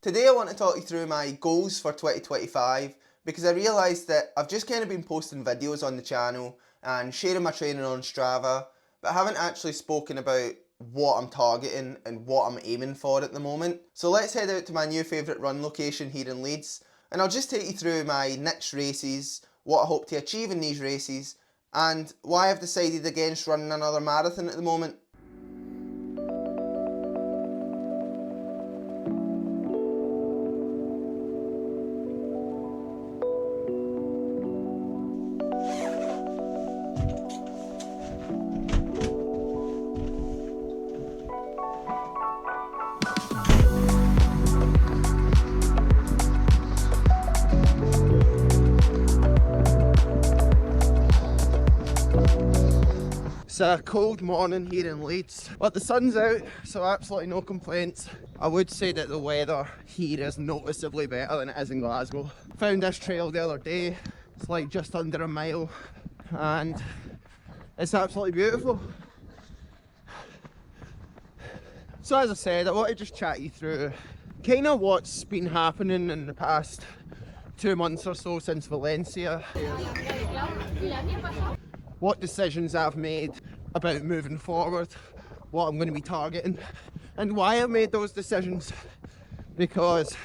Today I want to talk you through my goals for 2025 because I realised that I've just kind of been posting videos on the channel and sharing my training on Strava, but I haven't actually spoken about what I'm targeting and what I'm aiming for at the moment. So let's head out to my new favourite run location here in Leeds, and I'll just take you through my next races, what I hope to achieve in these races, and why I've decided against running another marathon at the moment. It's a cold morning here in Leeds, but the sun's out, so absolutely no complaints. I would say that the weather here is noticeably better than it is in Glasgow. Found this trail the other day, it's like just under a mile, and it's absolutely beautiful. So as I said, I want to just chat you through kind of what's been happening in the past 2 months or so since Valencia. What decisions I've made about moving forward, what I'm going to be targeting, and why I've made those decisions, because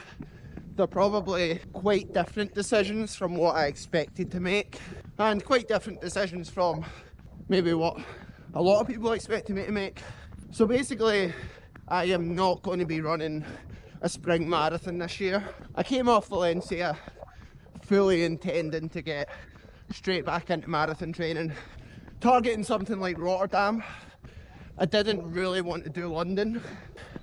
they're probably quite different decisions from what I expected to make, and quite different decisions from maybe what a lot of people expected me to make. So basically, I am not going to be running a spring marathon this year. I came off Valencia fully intending to get straight back into marathon training, targeting something like Rotterdam. I didn't really want to do London,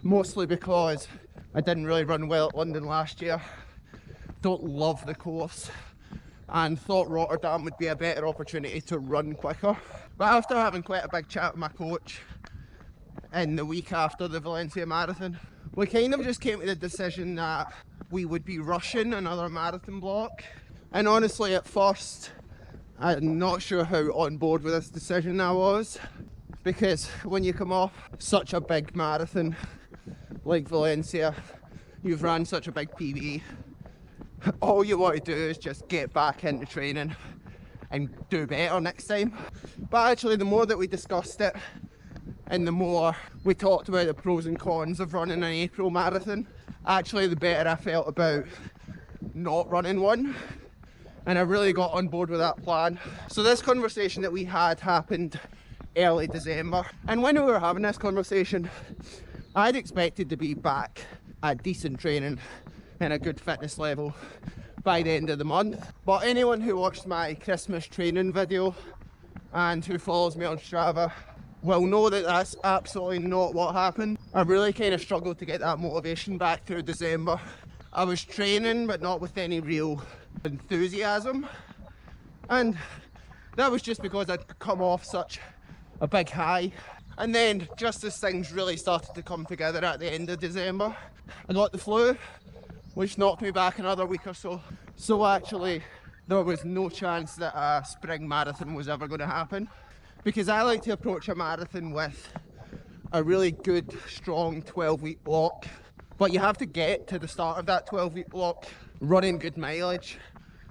mostly because I didn't really run well at London last year. Don't love the course, and thought Rotterdam would be a better opportunity to run quicker. But after having quite a big chat with my coach in the week after the Valencia marathon, we kind of just came to the decision that we would be rushing another marathon block. And honestly, at first, I'm not sure how on board with this decision I was, because when you come off such a big marathon like Valencia, you've ran such a big PB, all you want to do is just get back into training and do better next time. But actually, the more that we discussed it and the more we talked about the pros and cons of running an April marathon, actually the better I felt about not running one. And I really got on board with that plan. So this conversation that we had happened early December. And when we were having this conversation, I'd expected to be back at decent training and a good fitness level by the end of the month. But anyone who watched my Christmas training video and who follows me on Strava will know that that's absolutely not what happened. I really kind of struggled to get that motivation back through December. I was training, but not with any real enthusiasm, and that was just because I'd come off such a big high. And then just as things really started to come together at the end of December, I got the flu, which knocked me back another week or so. So actually there was no chance that a spring marathon was ever going to happen, because I like to approach a marathon with a really good strong 12-week block. But you have to get to the start of that 12-week block running good mileage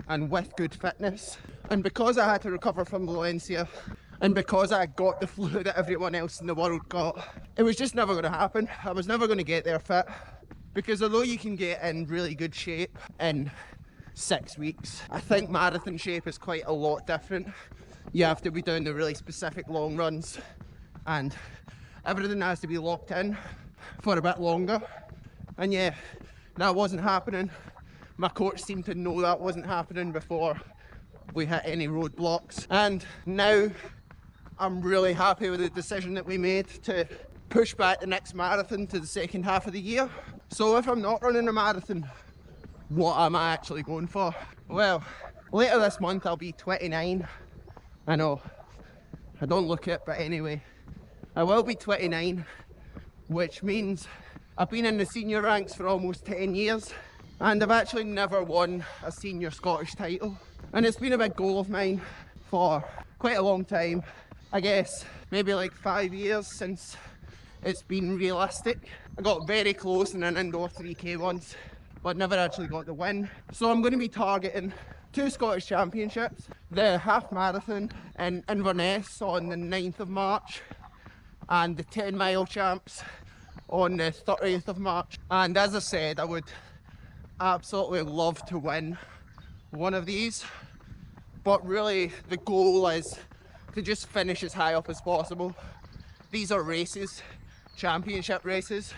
and with good fitness. And because I had to recover from Valencia, and because I got the flu that everyone else in the world got, it was just never going to happen. I was never going to get there fit, because although you can get in really good shape in 6 weeks, I think marathon shape is quite a lot different. You have to be doing the really specific long runs, and everything has to be locked in for a bit longer. And yeah, that wasn't happening. My coach seemed to know that wasn't happening before we hit any roadblocks. And now I'm really happy with the decision that we made to push back the next marathon to the second half of the year. So if I'm not running a marathon, what am I actually going for? Well, later this month I'll be 29. I know, I don't look it, but anyway, I will be 29, which means I've been in the senior ranks for almost 10 years, and I've actually never won a senior Scottish title. And it's been a big goal of mine for quite a long time. I guess maybe like 5 years since it's been realistic. I got very close in an indoor 3k once, but never actually got the win. So I'm going to be targeting 2 Scottish Championships, the half marathon in Inverness on the 9th of March and the 10 mile champs on the 30th of March. And as I said, I would absolutely love to win one of these, but really the goal is to just finish as high up as possible. These are races, championship races.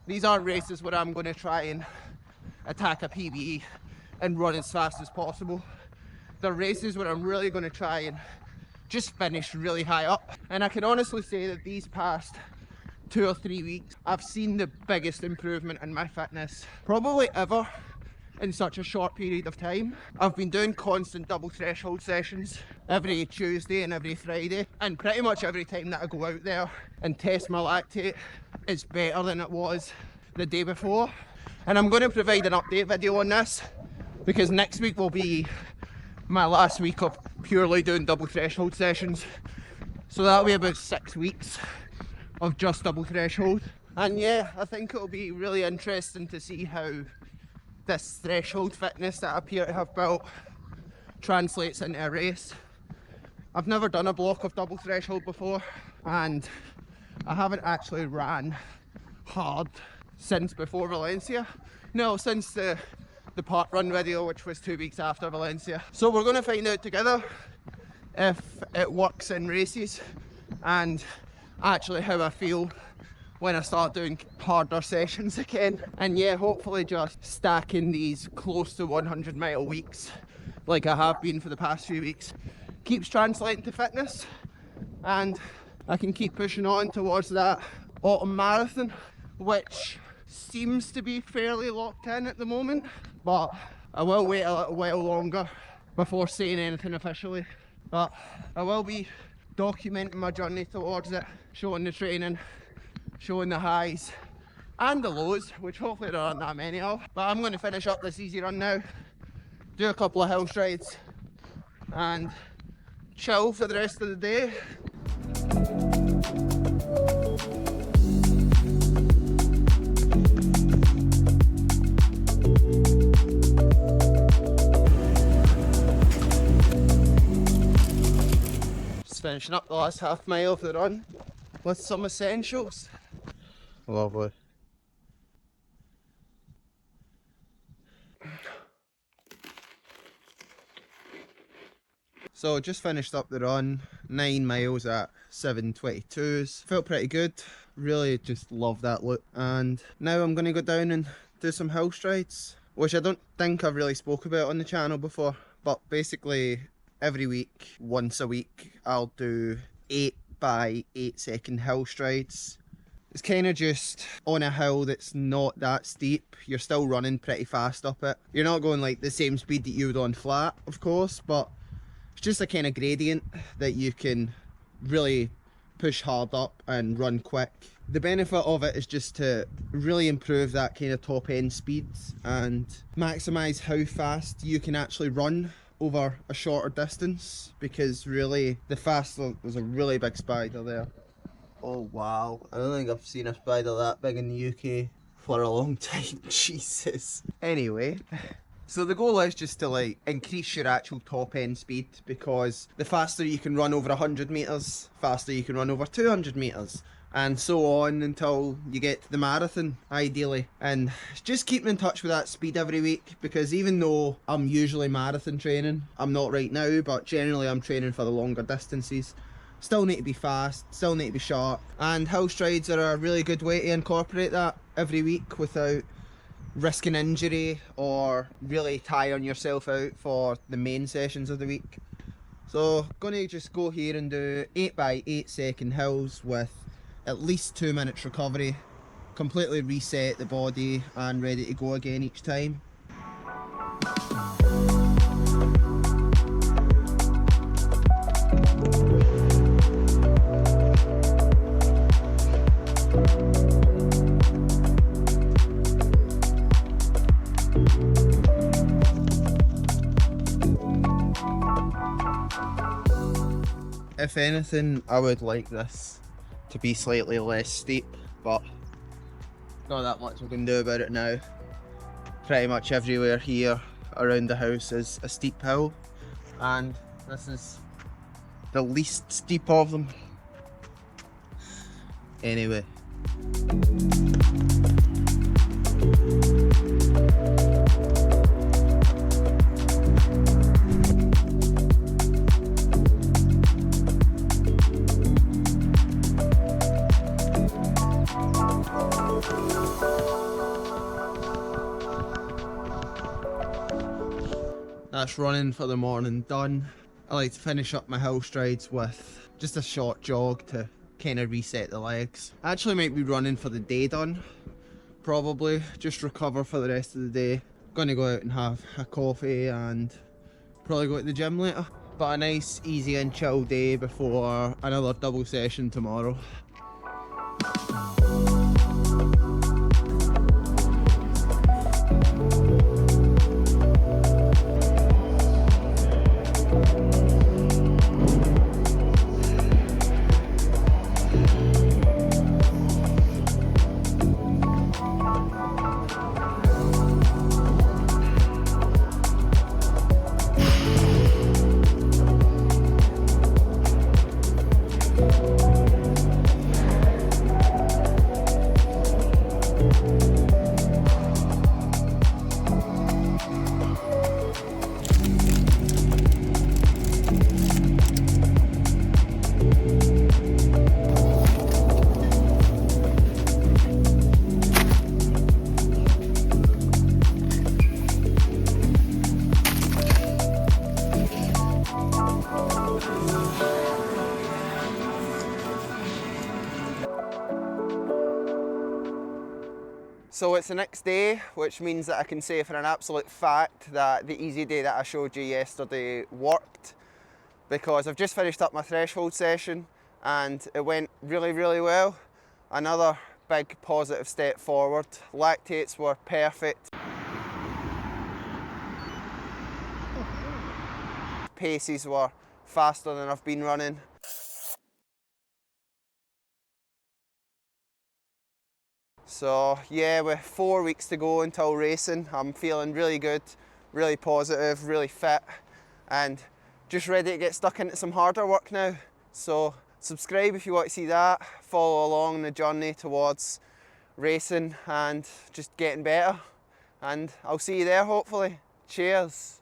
These aren't races where I'm going to try and attack a PB and run as fast as possible. They're races where I'm really going to try and just finish really high up. And I can honestly say that these past 2 or 3 weeks, I've seen the biggest improvement in my fitness probably ever in such a short period of time. I've been doing constant double threshold sessions every Tuesday and every Friday, and pretty much every time that I go out there and test my lactate, it's better than it was the day before. And I'm going to provide an update video on this because next week will be my last week of purely doing double threshold sessions, so that'll be about 6 weeks of just double threshold. And yeah, I think it'll be really interesting to see how this threshold fitness that I appear to have built translates into a race. I've never done a block of double threshold before, and I haven't actually ran hard since before Valencia. No, since the park run video, which was 2 weeks after Valencia. So we're going to find out together if it works in races and actually how I feel when I start doing harder sessions again. And yeah, hopefully just stacking these close to 100 mile weeks like I have been for the past few weeks keeps translating to fitness, and I can keep pushing on towards that autumn marathon, which seems to be fairly locked in at the moment, but I will wait a little while longer before saying anything officially. But I will be documenting my journey towards it, showing the training, showing the highs and the lows, which hopefully there aren't that many of. But I'm going to finish up this easy run now, do a couple of hill strides and chill for the rest of the day. Finishing up the last half mile of the run with some essentials. Lovely. So just finished up the run, 9 miles at 7:22s. Felt pretty good, really just love that look. And now I'm going to go down and do some hill strides, which I don't think I've really spoke about on the channel before, but basically every week, once a week, I'll do 8 by 8 second hill strides. It's kind of just on a hill that's not that steep. You're still running pretty fast up it. You're not going like the same speed that you would on flat, of course, but it's just a kind of gradient that you can really push hard up and run quick. The benefit of it is just to really improve that kind of top end speeds and maximise how fast you can actually run over a shorter distance, because really the faster, there's a really big spider there. Oh wow, I don't think I've seen a spider that big in the UK for a long time. Jesus. Anyway, so the goal is just to like increase your actual top end speed, because the faster you can run over 100 metres, faster you can run over 200 metres, and so on until you get to the marathon, ideally. And just keeping in touch with that speed every week, because even though I'm usually marathon training, I'm not right now, but generally I'm training for the longer distances, still need to be fast, still need to be sharp, and hill strides are a really good way to incorporate that every week without risking injury or really tiring yourself out for the main sessions of the week. So gonna just go here and do 8 by 8 second hills with at least 2 minutes recovery, completely reset the body and ready to go again each time. If anything, I would like this to be slightly less steep, but not that much we can do about it now. Pretty much everywhere here around the house is a steep hill, and this is the least steep of them. Anyway. That's running for the morning done. I like to finish up my hill strides with just a short jog to kind of reset the legs. I actually might be running for the day done. Probably just recover for the rest of the day. Gonna go out and have a coffee and probably go to the gym later. But a nice easy and chill day before another double session tomorrow. So it's the next day, which means that I can say for an absolute fact that the easy day that I showed you yesterday worked, because I've just finished up my threshold session and it went really, really well. Another big positive step forward. Lactates were perfect. Paces were faster than I've been running. So yeah, with 4 weeks to go until racing, I'm feeling really good, really positive, really fit, and just ready to get stuck into some harder work now. So subscribe if you want to see that, follow along the journey towards racing and just getting better, and I'll see you there hopefully. Cheers.